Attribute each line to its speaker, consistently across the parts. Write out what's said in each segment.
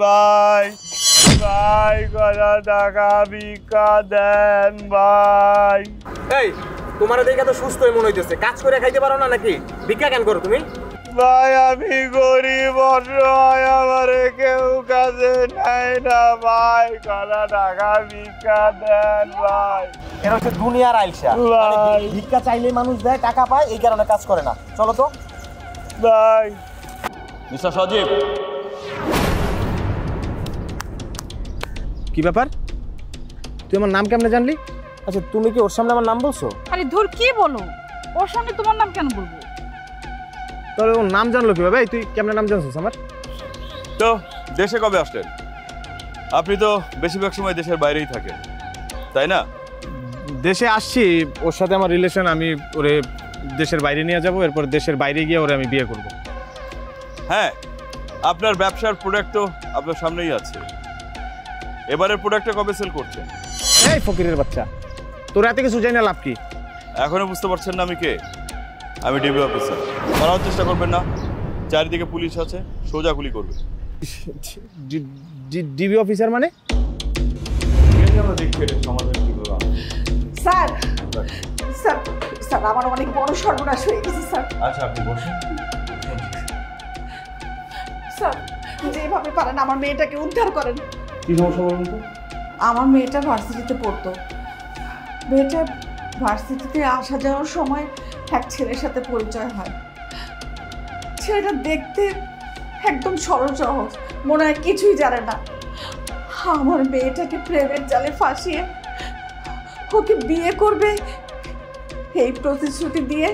Speaker 1: ভাই ভাই কত টাকা ভিক্ষা দেন ভাই।
Speaker 2: এই তোমার দেখে তো সুস্থই মনে হইতেছে, কাজ করে খাইতে পারো না নাকি? ভিক্ষা কেন করো তুমি?
Speaker 1: ভাই আমি গরিব অসহায়, আমারে কেউ কাজে নেয় না ভাই, কত টাকা ভিক্ষা দেন ভাই।
Speaker 2: এরা হচ্ছে দুনিয়ার আইলসা, ভিক্ষা চাইলেই মানুষ দেয়, টাকা পায়, এই কারণে কাজ করে না। চলো তো
Speaker 1: ভাই।
Speaker 3: মিস্টার সজীব,
Speaker 2: কি ব্যাপার? তুই আমার নাম কেমনে জানলি? আচ্ছা তুমি কি ওর সামনে আমার নাম বলছো?
Speaker 4: আরে ধুর কি বলো, ওর সামনে তোমার নাম কেন বলবো?
Speaker 2: তাহলে ওর নাম জানলো কিভাবে? তুই কেমনে নাম জানছিস আমার?
Speaker 3: তো দেশে কবে আসলেন? আপনি তো বেশিরভাগ সময় দেশের বাইরেই থাকেন, তাই না?
Speaker 2: দেশে আসছি, ওর সাথে আমার রিলেশন, আমি ওরে দেশের বাইরে নিয়ে যাব, এরপর দেশের বাইরে গিয়ে ওরে আমি বিয়ে করব।
Speaker 3: হ্যাঁ, আপনার ব্যবসার প্রোডাক্ট তো আপনার সামনেই আছে। এবারের প্রোডাক্টটা কবে সেল করছেন?
Speaker 2: এই ফকিরের বাচ্চা, তোর এত কিছু জানি না লাভ কি?
Speaker 3: এখনো বুঝতে পারছেন না আমি কে? আমি ডিবি অফিসার। মারার চেষ্টা করবেন না, চারিদিকে পুলিশ আছে, সোজা গুলি করবে।
Speaker 2: ডিবি অফিসার মানে?
Speaker 5: স্যার স্যার স্যার আমার অনেক বড় সর্বনাশ হয়ে গেছে স্যার।
Speaker 3: আচ্ছা আপনি বসুন।
Speaker 5: স্যার যেভাবে পারেন আমার মেয়েটাকে উদ্ধার করেন।
Speaker 3: কি সমস্যা বলুন তো?
Speaker 5: আমার মেয়েটা ভার্সিটিতে পড়তো, মেয়েটা ভার্সিটিতে আসা যাওয়ার সময় এক ছেলের সাথে পরিচয় হয়। ছেলেটা দেখতে একদম সরল সহজ, মনে হয় কিছুই জানে না। আমার মেয়েটাকে প্রেমের জালে ফাঁসিয়ে ওকে বিয়ে করবে এই প্রতিশ্রুতি দিয়ে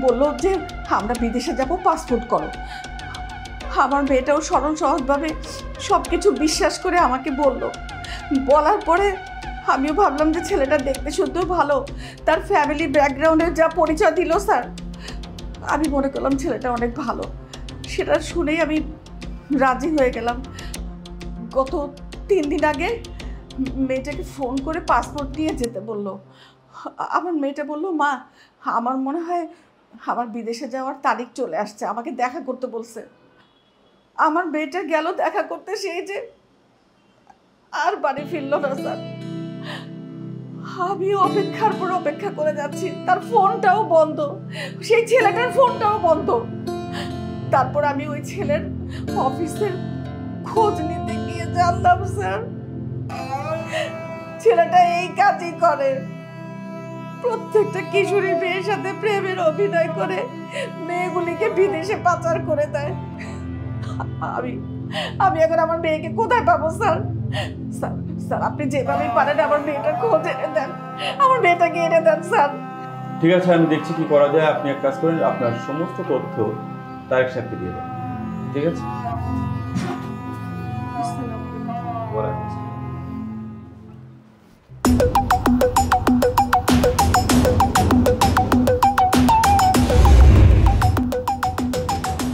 Speaker 5: বলল যে আমরা বিদেশে যাব, পাসপোর্ট করো। আমার মেয়েটাও সরল সহজভাবে সব কিছু বিশ্বাস করে আমাকে বলল। বলার পরে আমিও ভাবলাম যে ছেলেটা দেখতে শুনতেও ভালো, তার ফ্যামিলি ব্যাকগ্রাউন্ডের যা পরিচয় দিল স্যার, আমি মনে করলাম ছেলেটা অনেক ভালো। সেটা শুনেই আমি রাজি হয়ে গেলাম। গত 3 দিন আগে মেয়েটাকে ফোন করে পাসপোর্ট নিয়ে যেতে বললো। আমার মেয়েটা বললো, মা আমার মনে হয় আমার বিদেশে যাওয়ার তারিখ চলে আসছে, আমাকে দেখা করতে বলছে। আমার মেয়েটা গেল দেখা করতে, সেই যে আর বাড়ি ফিরল না স্যার। আমি অপেক্ষার পর অপেক্ষা করে যাচ্ছি, তার ফোনটাও বন্ধ, সেই ছেলেটার ফোনটাও বন্ধ। তারপর আমি ওই ছেলের অফিসের খোঁজ নিতে গিয়ে জানলাম স্যার ছেলেটা এই কাজই করে। প্রত্যেকটা কিশোরী মেয়ের সাথে প্রেমের অভিনয় করে মেয়েগুলিকে বিদেশে পাচার করে দেয়। আমি এখন আমার মেয়েকে কোথায় পাবো স্যার? স্যার স্যার আপনি যেভাবে পারেন আমার মেয়েটার খোঁজ এনে দেন, আমার মেয়েটাকে এনে দেন স্যার।
Speaker 3: ঠিক আছে, আমি দেখছি কি করা যায়। আপনি এক কাজ করেন, আপনার সমস্ত তথ্য তারেক সাথে দিয়ে দেন, ঠিক আছে?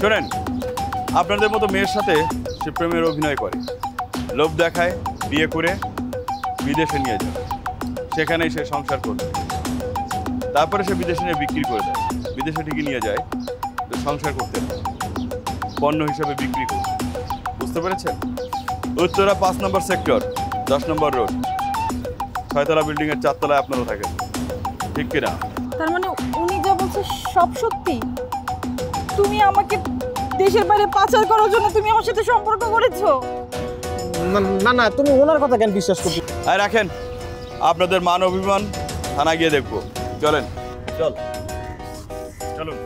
Speaker 3: শোনেন, আপনাদের মতো মেয়ের সাথে সে প্রেমের অভিনয় করে, লোভ দেখায়, বিয়ে করে বিদেশে নিয়ে যায়, সেখানেই সে সংসার করবে। তারপরে সে বিদেশে নিয়ে বিক্রি করে দেয়, বিদেশে ঠিকই নিয়ে যায়, তো সংসার করতে পণ্য হিসাবে বিক্রি করবে। বুঝতে পেরেছেন? উত্তরা 5 নম্বর সেক্টর 10 নম্বর রোড, 6তলা বিল্ডিংয়ের 4 তলায় আপনারা থাকেন, ঠিক কিনা?
Speaker 4: তার মানে উনি যা বলছে সব সত্যি? তুমি আমাকে দেশের বাইরে পাচার করার জন্য তুমি আমার সাথে সম্পর্ক করেছো?
Speaker 2: না না, তুমি ওনার কথা কেন বিশ্বাস করছো?
Speaker 3: আর রাখেন, আপনাদের মান অভিমান থানা গিয়ে দেখবো। চলেন, চলুন।